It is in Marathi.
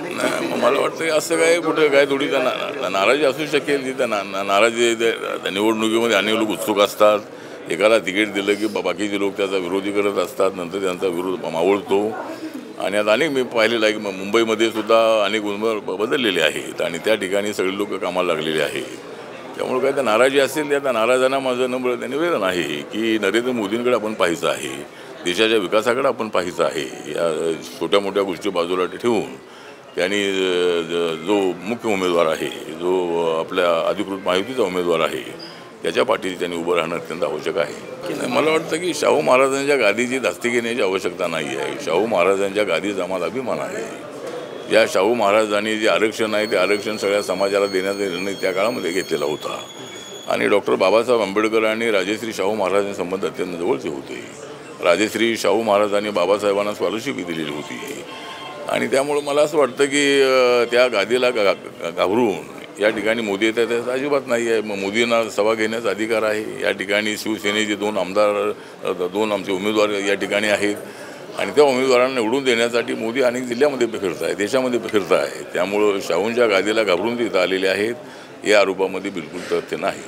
नाही, मला वाटतं की असं काय कुठं काय थोडी त्यांना नाराजी असू शकेल की त्यांना नाराजी निवडणुकीमध्ये अनेक लोक उत्सुक असतात. एकाला तिकीट दिलं की बाकीचे लोक त्याचा विरोधी करत असतात, नंतर त्यांचा विरोध मावळतो. आणि आता अनेक मी पाहिलेलं आहे की मुंबईमध्ये सुद्धा अनेक उमेदवार बदललेले आहेत आणि त्या ठिकाणी सगळे लोक कामाला लागलेले आहेत. त्यामुळे काय तर नाराजी असेल, त्या नाराजांना माझं नम्र निवेदन आहे की नरेंद्र मोदींकडे आपण पाहायचं आहे, देशाच्या विकासाकडे आपण पाहायचं आहे. या छोट्या मोठ्या गोष्टी बाजूला ठेवून त्यांनी जो मुख्य उमेदवार आहे, जो आपल्या अधिकृत महायुतीचा उमेदवार आहे, त्याच्या पाठीशी त्यांनी उभं राहणं अत्यंत आवश्यक आहे. की नाही, मला वाटतं की शाहू महाराजांच्या गादीची धास्ती घेण्याची आवश्यकता नाही आहे. शाहू महाराजांच्या गादीचा आम्हाला अभिमान आहे. ज्या शाहू महाराजांनी जे आरक्षण आहे ते आरक्षण सगळ्या समाजाला देण्याचा निर्णय त्या काळामध्ये घेतलेला होता. आणि डॉक्टर बाबासाहेब आंबेडकर आणि राजेश्री शाहू महाराजांचे संबंध अत्यंत जवळचे होते. राजेश्री शाहू महाराजांनी बाबासाहेबांना स्कॉलरशिप दिलेली होती. आणि त्यामुळं मला असं वाटतं की त्या गादीला घाबरून या ठिकाणी मोदी येत आहेत त्याचा अजिबात नाही आहे. मग मोदींना सभा घेण्याचा अधिकार आहे. या ठिकाणी शिवसेनेचे 2 आमदार, 2 आमचे उमेदवार या ठिकाणी आहेत आणि त्या उमेदवारांना निवडून देण्यासाठी मोदी अनेक जिल्ह्यामध्ये फिरत आहे, देशामध्ये फिरत आहे. त्यामुळं शाहूंच्या गादीला घाबरून ते इथं आलेले आहेत या आरोपामध्ये बिलकुल तथ्य नाही.